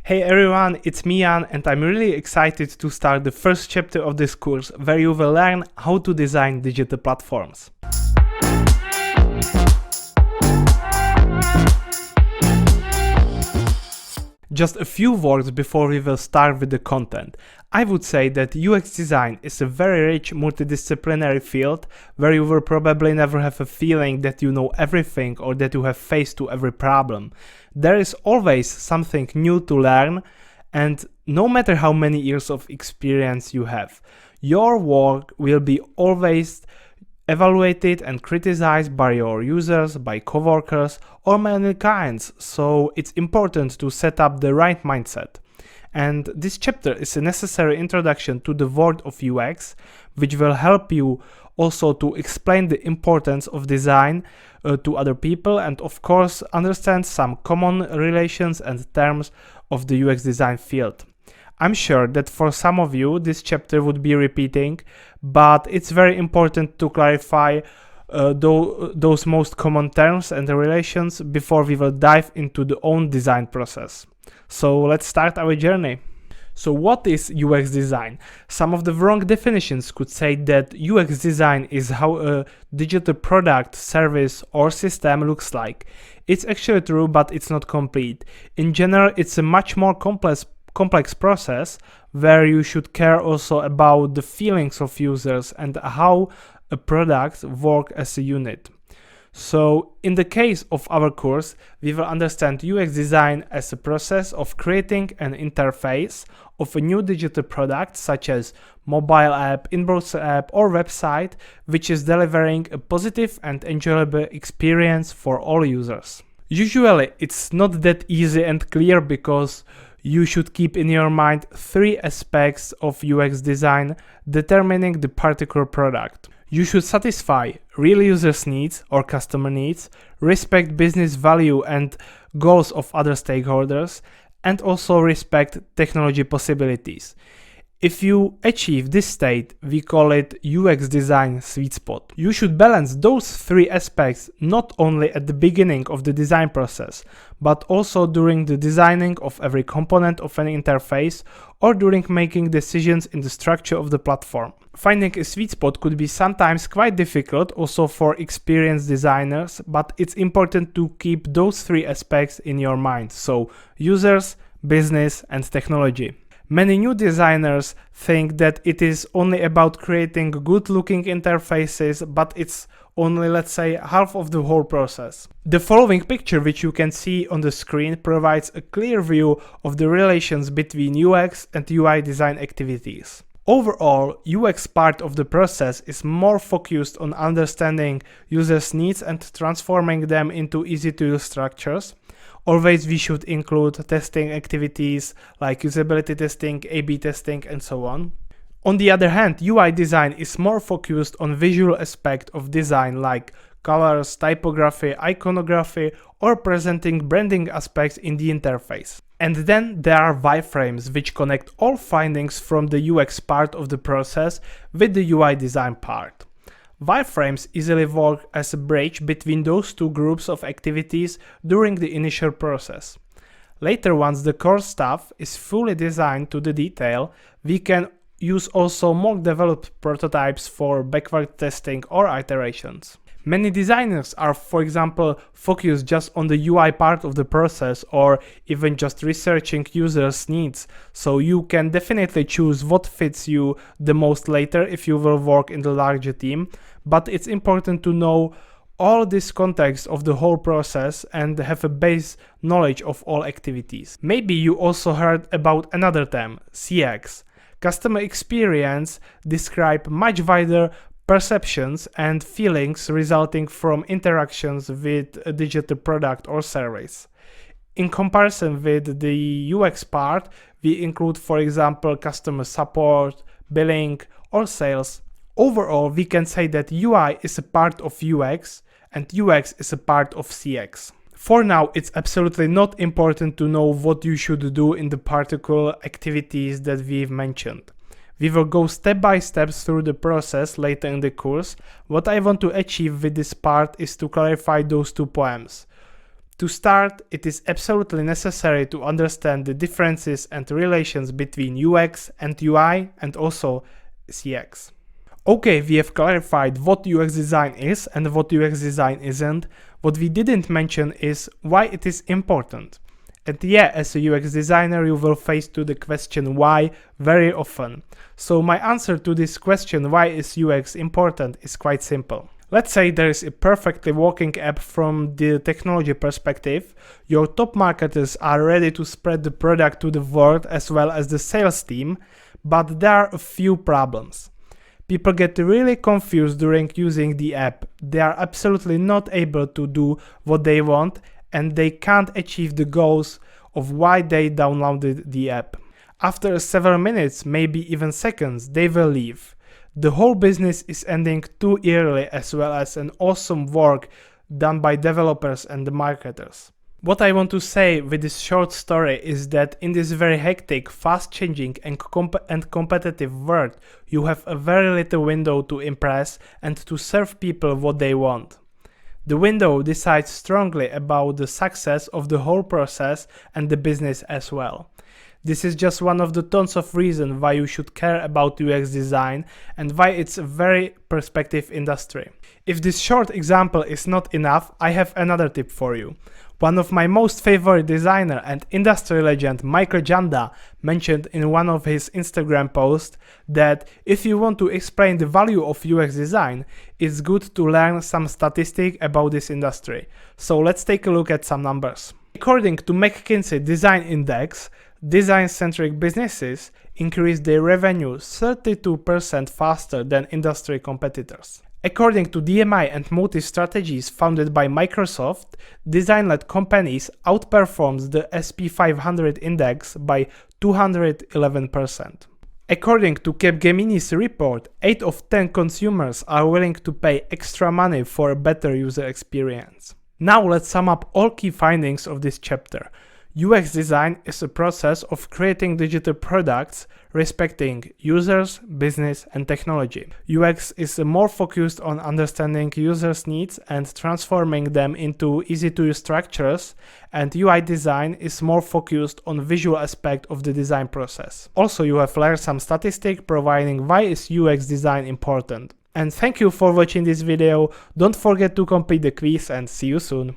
Hey everyone, it's me Jan and I'm really excited to start the first chapter of this course where you will learn how to design digital platforms. Just a few words before we will start with the content. I would say that UX design is a very rich multidisciplinary field where you will probably never have a feeling that you know everything or that you have faced to every problem. There is always something new to learn, and no matter how many years of experience you have, your work will be always evaluated and criticized by your users, by coworkers, or many clients, so it's important to set up the right mindset. And this chapter is a necessary introduction to the world of UX, which will help you also to explain the importance of design to other people and of course understand some common relations and terms of the UX design field. I'm sure that for some of you this chapter would be repeating, but it's very important to clarify those most common terms and relations before we will dive into the own design process. So let's start our journey. So what is UX design? Some of the wrong definitions could say that UX design is how a digital product, service or system looks like. It's actually true, but it's not complete. In general, it's a much more complex process where you should care also about the feelings of users and how a product works as a unit. So in the case of our course, we will understand UX design as a process of creating an interface of a new digital product such as mobile app, in-browser app or website, which is delivering a positive and enjoyable experience for all users. Usually it's not that easy and clear because you should keep in your mind three aspects of UX design determining the particular product. You should satisfy real users' needs or customer needs, respect business value and goals of other stakeholders, and also respect technology possibilities. If you achieve this state, we call it UX design sweet spot. You should balance those three aspects not only at the beginning of the design process, but also during the designing of every component of an interface or during making decisions in the structure of the platform. Finding a sweet spot could be sometimes quite difficult also for experienced designers, but it's important to keep those three aspects in your mind. So users, business and technology. Many new designers think that it is only about creating good-looking interfaces, but it's only, let's say, half of the whole process. The following picture, which you can see on the screen, provides a clear view of the relations between UX and UI design activities. Overall, UX part of the process is more focused on understanding users' needs and transforming them into easy-to-use structures. Always we should include testing activities like usability testing, A/B testing and so on. On the other hand, UI design is more focused on visual aspect of design like colors, typography, iconography or presenting branding aspects in the interface. And then there are wireframes which connect all findings from the UX part of the process with the UI design part. Wireframes easily work as a bridge between those two groups of activities during the initial process. Later, once the core stuff is fully designed to the detail, we can use also more developed prototypes for backward testing or iterations. Many designers are, for example, focused just on the UI part of the process or even just researching users' needs, so you can definitely choose what fits you the most later if you will work in the larger team, but it's important to know all this context of the whole process and have a base knowledge of all activities. Maybe you also heard about another term, CX. Customer experience describe much wider perceptions and feelings resulting from interactions with a digital product or service. In comparison with the UX part, we include, for example, customer support, billing, or sales. Overall, we can say that UI is a part of UX and UX is a part of CX. For now, it's absolutely not important to know what you should do in the particular activities that we've mentioned. We will go step by step through the process later in the course. What I want to achieve with this part is to clarify those two poems. To start, it is absolutely necessary to understand the differences and relations between UX and UI and also CX. Okay, we have clarified what UX design is and what UX design isn't. What we didn't mention is why it is important. And yeah, as a UX designer, you will face to the question why very often. So my answer to this question, why is UX important, is quite simple. Let's say there is a perfectly working app from the technology perspective. Your top marketers are ready to spread the product to the world as well as the sales team, but there are a few problems. People get really confused during using the app. They are absolutely not able to do what they want and they can't achieve the goals of why they downloaded the app. After several minutes, maybe even seconds, they will leave. The whole business is ending too early as well as an awesome work done by developers and the marketers. What I want to say with this short story is that in this very hectic, fast-changing and competitive world, you have a very little window to impress and to serve people what they want. The window decides strongly about the success of the whole process and the business as well. This is just one of the tons of reasons why you should care about UX design and why it's a very perspective industry. If this short example is not enough, I have another tip for you. One of my most favorite designer and industry legend Michael Janda mentioned in one of his Instagram posts that if you want to explain the value of UX design, it's good to learn some statistics about this industry. So let's take a look at some numbers. According to McKinsey Design Index, design-centric businesses increase their revenue 32% faster than industry competitors. According to DMI and Motive Strategies founded by Microsoft, design-led companies outperforms the SP 500 index by 211%. According to Capgemini's report, 8 of 10 consumers are willing to pay extra money for a better user experience. Now let's sum up all key findings of this chapter. UX design is a process of creating digital products respecting users, business, and technology. UX is more focused on understanding users' needs and transforming them into easy-to-use structures, and UI design is more focused on visual aspect of the design process. Also, you have learned some statistics providing why is UX design important. And thank you for watching this video. Don't forget to complete the quiz and see you soon.